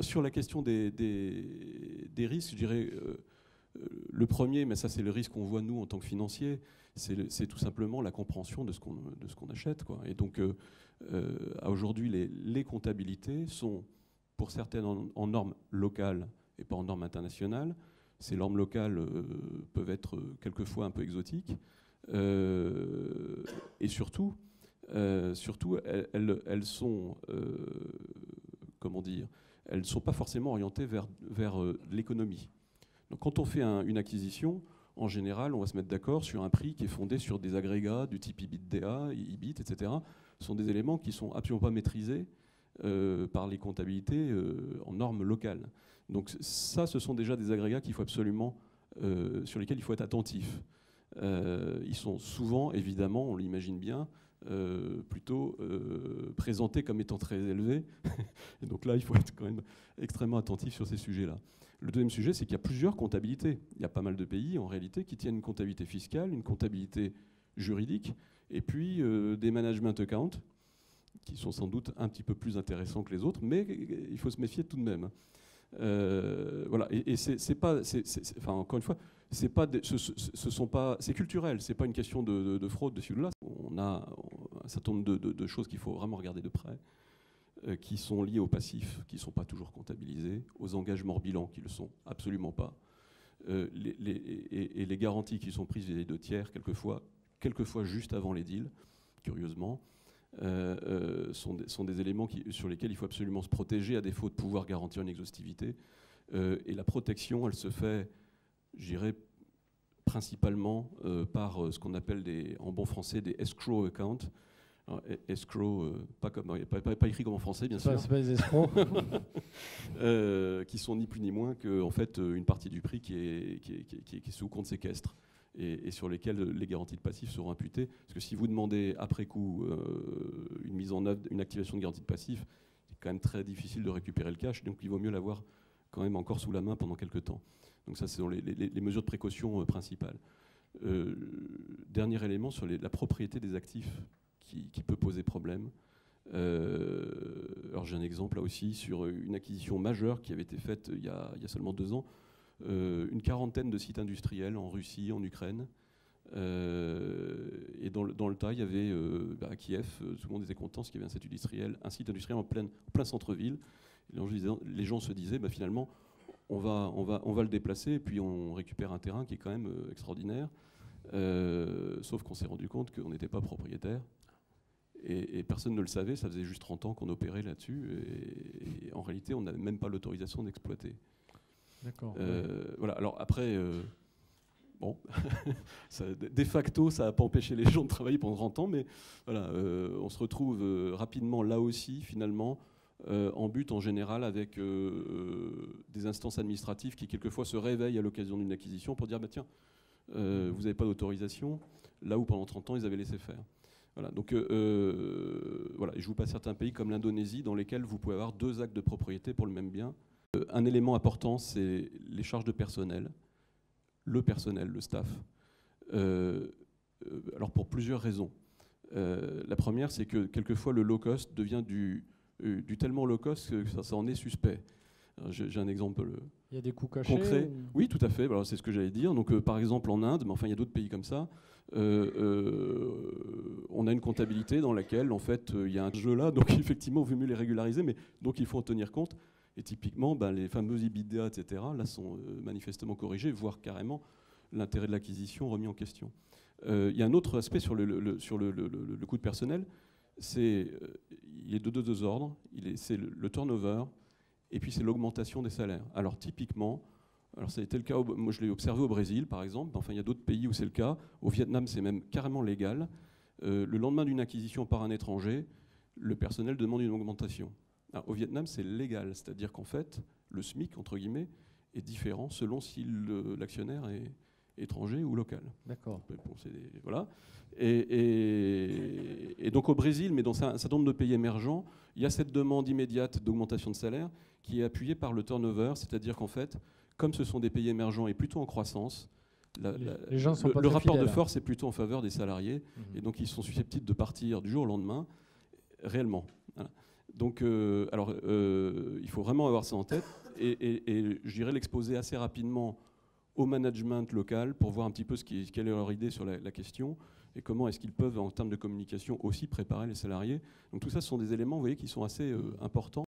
Sur la question des risques, je dirais le premier, mais ça c'est le risque qu'on voit nous en tant que financiers, c'est tout simplement la compréhension de ce qu'on achète, quoi. Et donc aujourd'hui, les comptabilités sont pour certaines en normes locales et pas en normes internationales. Ces normes locales peuvent être quelquefois un peu exotiques. Et surtout, elles sont, comment dire, elles ne sont pas forcément orientées vers l'économie. Donc quand on fait une acquisition, en général, on va se mettre d'accord sur un prix qui est fondé sur des agrégats du type EBITDA, EBIT, etc. Ce sont des éléments qui ne sont absolument pas maîtrisés par les comptabilités en normes locales. Donc ça, ce sont déjà des agrégats qu'il faut absolument, sur lesquels il faut être attentif. Ils sont souvent, évidemment, on l'imagine bien, plutôt présentés comme étant très élevés. Et donc là, il faut être quand même extrêmement attentif sur ces sujets-là. Le deuxième sujet, c'est qu'il y a plusieurs comptabilités. Il y a pas mal de pays, en réalité, qui tiennent une comptabilité fiscale, une comptabilité juridique, et puis des management accounts, qui sont sans doute un petit peu plus intéressants que les autres, mais il faut se méfier tout de même. Voilà. Et c'est pas, enfin, encore une fois, c'est culturel, c'est pas une question de fraude de ci ou de là. On a un certain nombre de choses qu'il faut vraiment regarder de près, qui sont liées aux passifs, qui ne sont pas toujours comptabilisés, aux engagements bilan qui ne le sont absolument pas, et les garanties qui sont prises vis-à-vis de tiers, quelquefois juste avant les deals, curieusement, sont des éléments sur lesquels il faut absolument se protéger à défaut de pouvoir garantir une exhaustivité. Et la protection, elle se fait, je dirais, principalement par ce qu'on appelle en bon français des escrow accounts. Alors, escrow, pas écrit comme en français, bien sûr. C'est pas des escrocs. Qui sont ni plus ni moins que en fait, une partie du prix qui est sous compte séquestre et sur lesquels les garanties de passif seront imputées. Parce que si vous demandez après coup une mise en œuvre, une activation de garantie de passif, c'est quand même très difficile de récupérer le cash, donc il vaut mieux l'avoir quand même encore sous la main pendant quelques temps. Donc ça, c'est les mesures de précaution principales. Dernier élément sur la propriété des actifs qui peut poser problème. Alors j'ai un exemple là aussi sur une acquisition majeure qui avait été faite il y a seulement 2 ans. Une quarantaine de sites industriels en Russie, en Ukraine. Et dans le tas, il y avait à Kiev, tout le monde était content parce qu'il y avait un site industriel en plein centre-ville. Les gens se disaient finalement, on va le déplacer et puis on récupère un terrain qui est quand même extraordinaire. Sauf qu'on s'est rendu compte qu'on n'était pas propriétaire. Et personne ne le savait, ça faisait juste 30 ans qu'on opérait là-dessus. Et en réalité, on n'avait même pas l'autorisation d'exploiter. D'accord. Voilà. Alors après, bon, de facto, ça n'a pas empêché les gens de travailler pendant 30 ans, mais voilà, on se retrouve rapidement là aussi, finalement, en but en général avec des instances administratives qui quelquefois se réveillent à l'occasion d'une acquisition pour dire tiens, vous n'avez pas d'autorisation, là où pendant 30 ans ils avaient laissé faire. Voilà, donc voilà, et je vous passe certains pays comme l'Indonésie dans lesquels vous pouvez avoir 2 actes de propriété pour le même bien. Un élément important, c'est les charges de personnel, le staff. Alors pour plusieurs raisons. La première, c'est que quelquefois le low cost devient du tellement low cost que ça en est suspect. J'ai un exemple il y a des coûts cachés concret. Oui, tout à fait. Alors, c'est ce que j'allais dire. Donc, par exemple, en Inde, mais enfin, il y a d'autres pays comme ça. On a une comptabilité dans laquelle, en fait, il y a un jeu là. Donc, effectivement, il vaut mieux les régulariser, mais donc il faut en tenir compte. Et typiquement, les fameux EBITDA, etc., là, sont manifestement corrigés, voire carrément l'intérêt de l'acquisition remis en question. Il y a un autre aspect sur le coût de personnel. Il est de 2 ordres. C'est le turnover. Et puis c'est l'augmentation des salaires. Alors typiquement, ça a été le cas, moi je l'ai observé au Brésil par exemple, enfin il y a d'autres pays où c'est le cas, au Vietnam c'est même carrément légal. Le lendemain d'une acquisition par un étranger, le personnel demande une augmentation. Alors, au Vietnam c'est légal, c'est-à-dire qu'en fait le SMIC entre guillemets est différent selon si l'actionnaire est étranger ou local. D'accord. Bon, voilà. Et donc au Brésil, mais dans un certain nombre de pays émergents, il y a cette demande immédiate d'augmentation de salaire qui est appuyée par le turnover, c'est-à-dire qu'en fait, comme ce sont des pays émergents et plutôt en croissance, les gens sont pas le très rapport fidèles. de force est plutôt en faveur des salariés, et donc ils sont susceptibles de partir du jour au lendemain, réellement. Voilà. Donc, il faut vraiment avoir ça en tête et je dirais l'exposer assez rapidement au management local pour voir un petit peu quelle est leur idée sur la question et comment est-ce qu'ils peuvent, en termes de communication, aussi préparer les salariés. Donc tout ça, ce sont des éléments, vous voyez, qui sont assez importants.